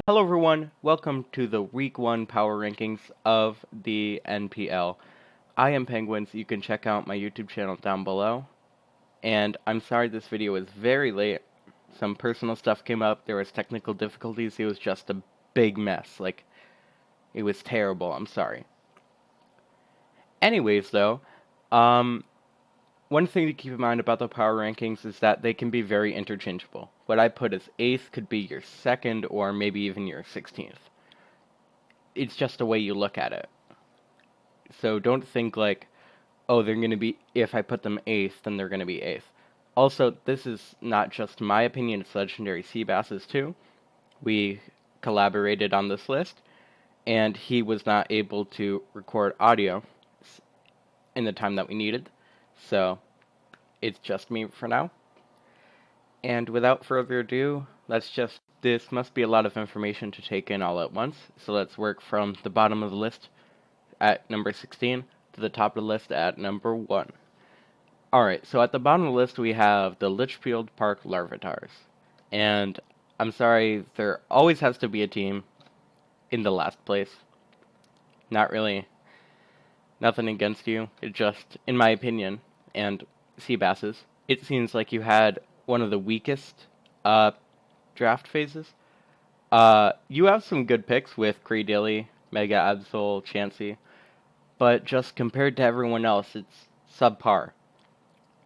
Hello everyone, welcome to the Week 1 Power Rankings of the NPL. I am Pengwin, so you can check out my YouTube channel down below. And I'm sorry this video is very late. Some personal stuff came up, there was technical difficulties, it was just a big mess. It was terrible, I'm sorry. Anyways though, one thing to keep in mind about the power rankings is that they can be very interchangeable. What I put as 8th could be your 2nd or maybe even your 16th. It's just the way you look at it. So don't think oh, they're going to be, if I put them 8th, then they're going to be 8th. Also, this is not just my opinion, it's Legendary Seabass's too. We collaborated on this list, and he was not able to record audio in the time that we needed. So, it's just me for now. And without further ado, this must be a lot of information to take in all at once. So let's work from the bottom of the list at number 16 to the top of the list at number 1. Alright, so at the bottom of the list we have the Litchfield Park Larvatars. And I'm sorry, there always has to be a team in the last place. Not really. Nothing against you. It just, in my opinion, and Seabass's, it seems like you had one of the weakest draft phases. You have some good picks with Greedilly, Mega Absol, Chansey, but just compared to everyone else, it's subpar.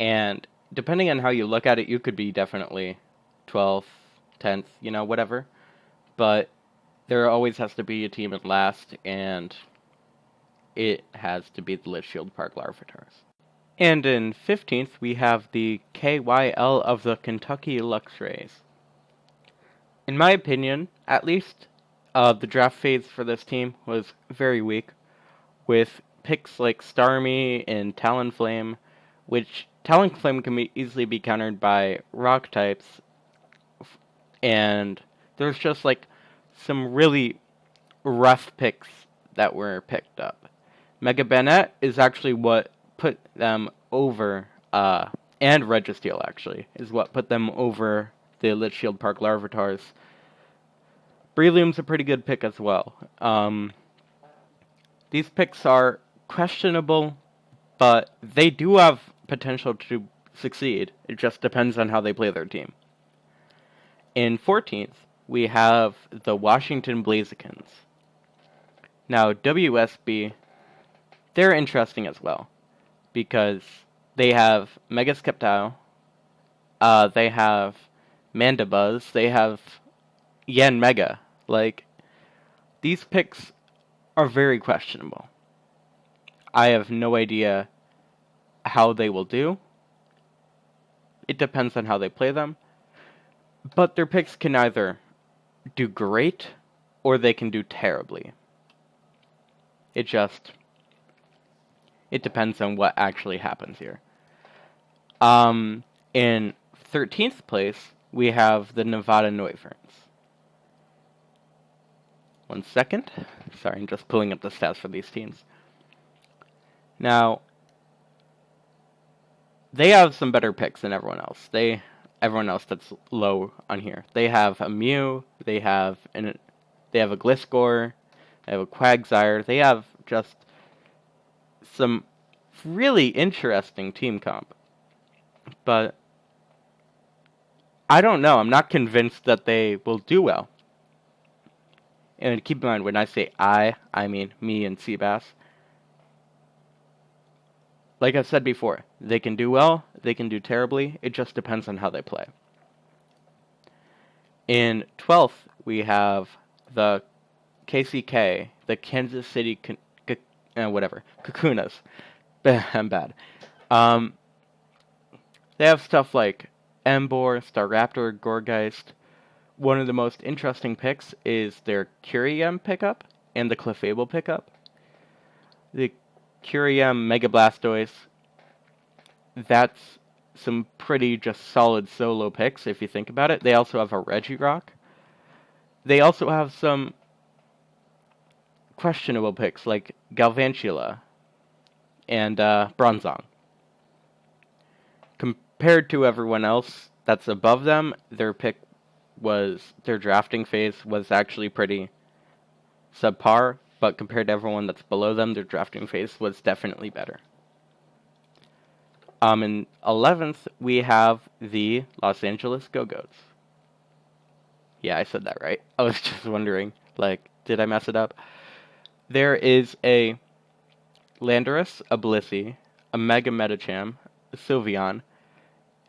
And depending on how you look at it, you could be definitely 12th, 10th, whatever. But there always has to be a team at last, and it has to be the Litchfield Park Larvatars. And in 15th, we have the KYL of the Kentucky Luxrays. In my opinion, at least, the draft phase for this team was very weak, with picks like Starmie and Talonflame, which Talonflame can easily be countered by rock types, and there's just some really rough picks that were picked up. Mega Banette is actually what put them over, and Registeel actually, is what put them over the Litchfield Park Larvatars. Breloom's a pretty good pick as well. These picks are questionable, but they do have potential to succeed. It just depends on how they play their team. In 14th, we have the Washington Blazikens. Now, WSB, they're interesting as well, because they have Mega Skeptile, they have Mandibuzz, they have Yen Mega. These picks are very questionable. I have no idea how they will do. It depends on how they play them. But their picks can either do great, or they can do terribly. It depends on what actually happens here. In 13th place, we have the Nevada Noiverns. One second. Sorry, I'm just pulling up the stats for these teams. Now, they have some better picks than everyone else. Everyone else that's low on here. They have a Mew, they have a Gliscor, they have a Quagsire. They have just some really interesting team comp. But I don't know. I'm not convinced that they will do well. And keep in mind, when I say I mean me and Seabass. Like I said before, they can do well, they can do terribly. It just depends on how they play. In 12th, we have the KCK, the Kansas City Kakunas. I'm bad. They have stuff like Emboar, Staraptor, Gourgeist. One of the most interesting picks is their Curium pickup and the Clefable pickup. The Curium Mega Blastoise, that's some pretty just solid solo picks if you think about it. They also have a Regirock. They also have some questionable picks like Galvantula and Bronzong. Compared to everyone else that's above them, their pick was their drafting phase was actually pretty subpar, but compared to everyone that's below them, their drafting phase was definitely better. In 11th, we have the Los Angeles Go-Goats. Yeah, I said that right. I was just wondering, like, did I mess it up? There is a Landorus, a Blissey, a Mega Metacham, a Sylveon,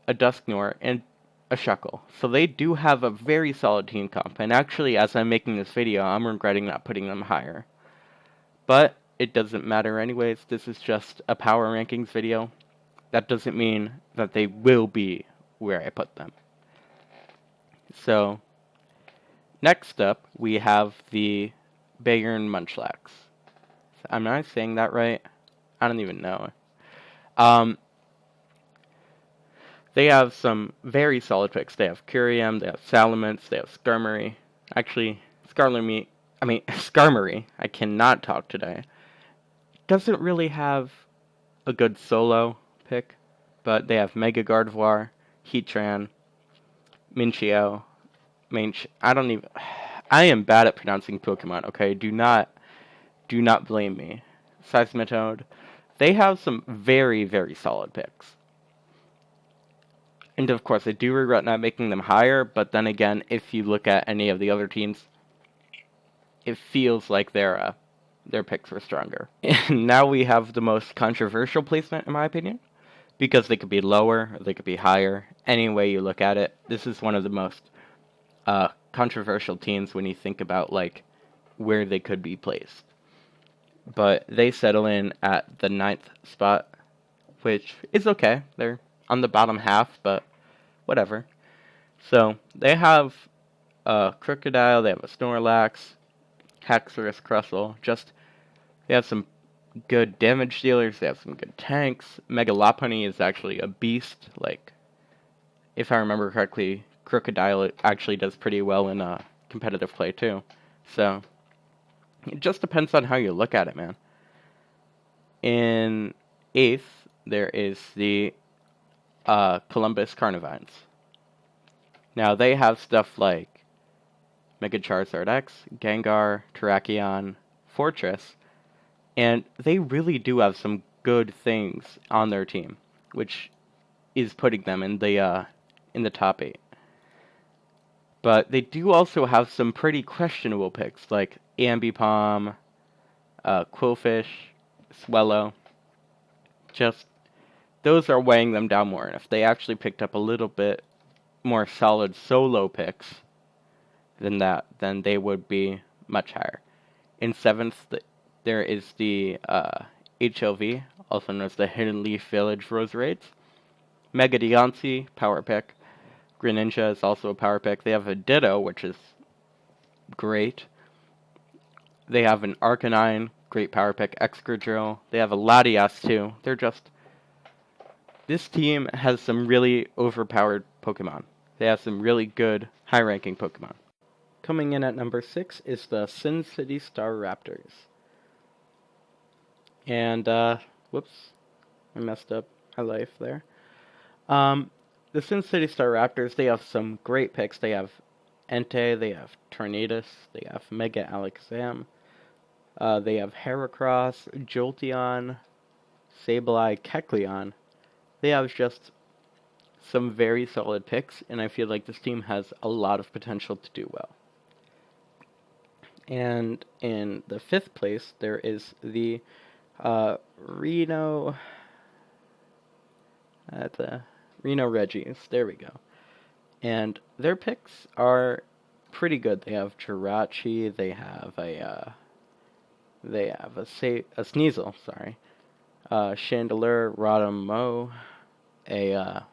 a Dusknoir, and a Shuckle. So they do have a very solid team comp, and actually, as I'm making this video, I'm regretting not putting them higher. But it doesn't matter anyways, this is just a power rankings video. That doesn't mean that they will be where I put them. So, next up, we have the Bayern Munchlax. Am I saying that right? I don't even know. They have some very solid picks. They have Curium, they have Salamence, they have Skarmory. Actually, Skarmory, I cannot talk today, doesn't really have a good solo pick, but they have Mega Gardevoir, Heatran, Minchio, I am bad at pronouncing Pokemon, okay? Do not blame me. Seismitoad. They have some very, very solid picks. And of course, I do regret not making them higher, but then again, if you look at any of the other teams, it feels like their picks were stronger. And now we have the most controversial placement, in my opinion, because they could be lower, or they could be higher. Any way you look at it, this is one of the most controversial teams when you think about, like, where they could be placed. But they settle in at the 9th spot, which is okay. They're on the bottom half, but whatever. So, they have a Crocodile, they have a Snorlax, Haxorus, Crustle. They have some good damage dealers, they have some good tanks. Mega Lopunny is actually a beast. Like, if I remember correctly, Crocodile actually does pretty well in competitive play too. So, it just depends on how you look at it, man. In 8th, there is the Columbus Carnivines. Now, they have stuff like Mega Charizard X, Gengar, Terrakion, Fortress, and they really do have some good things on their team, which is putting them in the top 8. But they do also have some pretty questionable picks, like Ambipom, Quillfish, Swellow. Just, those are weighing them down more. And if they actually picked up a little bit more solid solo picks than that, then they would be much higher. In 7th, there is the HLV, also known as the Hidden Leaf Village Roserades. Mega Deontay, power pick. Greninja is also a power pick. They have a Ditto, which is great. They have an Arcanine, great power pick. Excadrill. They have a Latias too. This team has some really overpowered Pokemon. They have some really good, high-ranking Pokemon. Coming in at number 6 is the Sin City Star Raptors. And, whoops, I messed up my life there. The Sin City Star Raptors, they have some great picks. They have Entei, they have Tornadus, they have Mega Alakazam, they have Heracross, Jolteon, Sableye, Kecleon. They have just some very solid picks, and I feel like this team has a lot of potential to do well. And in the 5th place, there is the Reno Reggies. There we go. And their picks are pretty good. They have Jirachi. They have a Sneasel. Sorry. Chandelure, Rodamo, a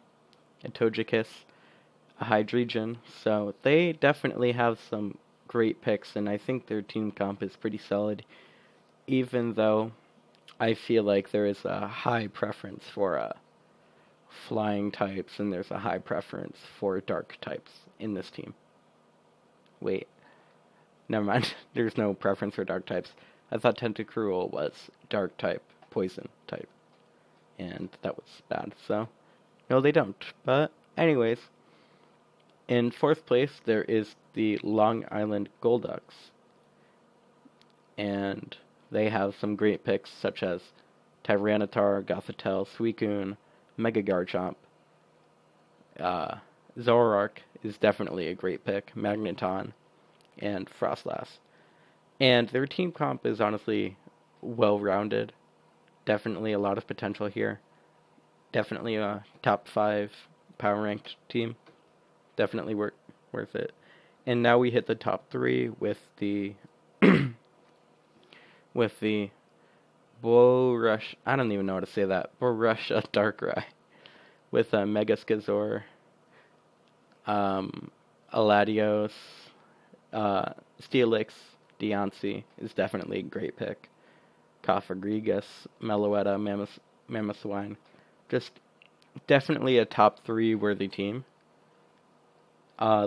Togekiss, a Hydreigon. So they definitely have some great picks, and I think their team comp is pretty solid, even though I feel like there is a high preference for flying types, and there's a high preference for dark types in this team. Wait. Never mind. There's no preference for dark types. I thought Tentacruel was dark type, poison type. And that was bad, so no, they don't. But anyways, In 4th place, there is the Long Island Golducks, and they have some great picks such as Tyranitar, Gothitelle, Suicune, Mega Garchomp. Zoroark is definitely a great pick, Magneton, and Frostlass. And their team comp is honestly well-rounded. Definitely a lot of potential here. Definitely a top 5 power ranked team. Definitely worth it. And now we hit the top 3 with the with the Borush. I don't even know how to say that. Borussia Darkrai with a Mega Skizor, Aladios, Steelix, Deontay is definitely a great pick. Cofagrigus, Meloetta, Mamoswine. Just definitely a top 3 worthy team.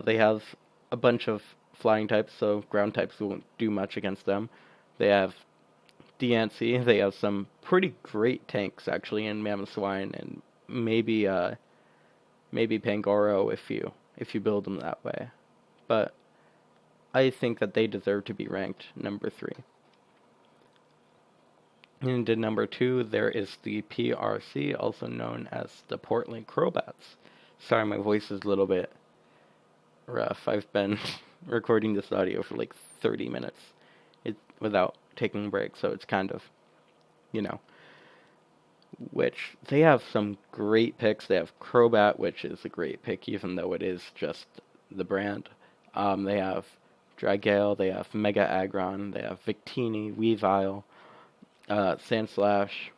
They have a bunch of flying types, so ground types won't do much against them. They have Deontay. They have some pretty great tanks actually in Mamoswine, and maybe Pangoro if you build them that way. But I think that they deserve to be ranked number 3. And in number 2, there is the PRC, also known as the Portland Crowbats. Sorry, my voice is a little bit rough. I've been recording this audio for like 30 minutes without taking a break, so it's kind of, which they have some great picks. They have Crobat, which is a great pick, even though it is just the brand. They have Dragale, they have Mega Aggron, they have Victini, Weavile, Sandslash,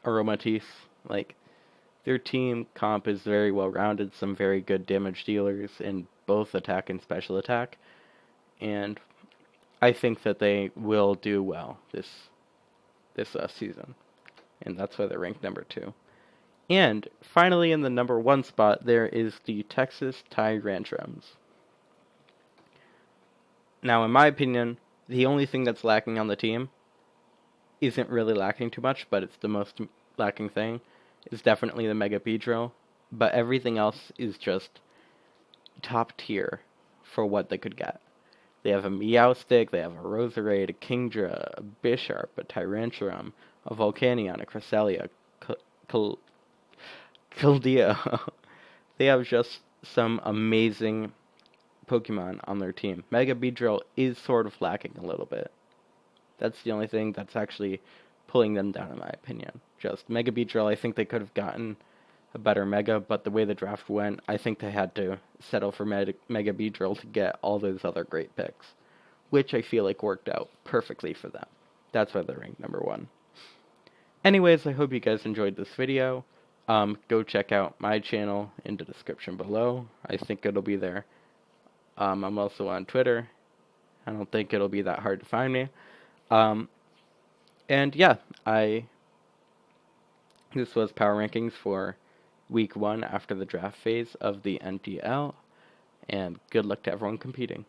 Aromatisse. Like, their team comp is very well rounded, some very good damage dealers in both attack and special attack, and I think that they will do well this season, and that's why they're ranked number 2. And finally, in the number 1 spot, there is the Texas Tyrantrums. Now, in my opinion, the only thing that's lacking on the team isn't really lacking too much, but it's the most lacking thing. It's definitely the Mega Beedrill, but everything else is just top tier for what they could get. They have a Meowstic, they have a Roserade, a Kingdra, a Bisharp, a Tyrantrum, a Volcanion, a Cresselia, Keldeo. They have just some amazing Pokemon on their team. Mega Beedrill is sort of lacking a little bit. That's the only thing that's actually pulling them down, in my opinion. Just Mega Beedrill, I think they could have gotten a better Mega, but the way the draft went, I think they had to settle for Mega Beedrill to get all those other great picks, which I feel like worked out perfectly for them. That's why they're ranked number 1. Anyways, I hope you guys enjoyed this video. Go check out my channel in the description below. I think it'll be there. I'm also on Twitter. I don't think it'll be that hard to find me. And yeah, this was Power Rankings for Week 1 after the draft phase of the NPL, and good luck to everyone competing.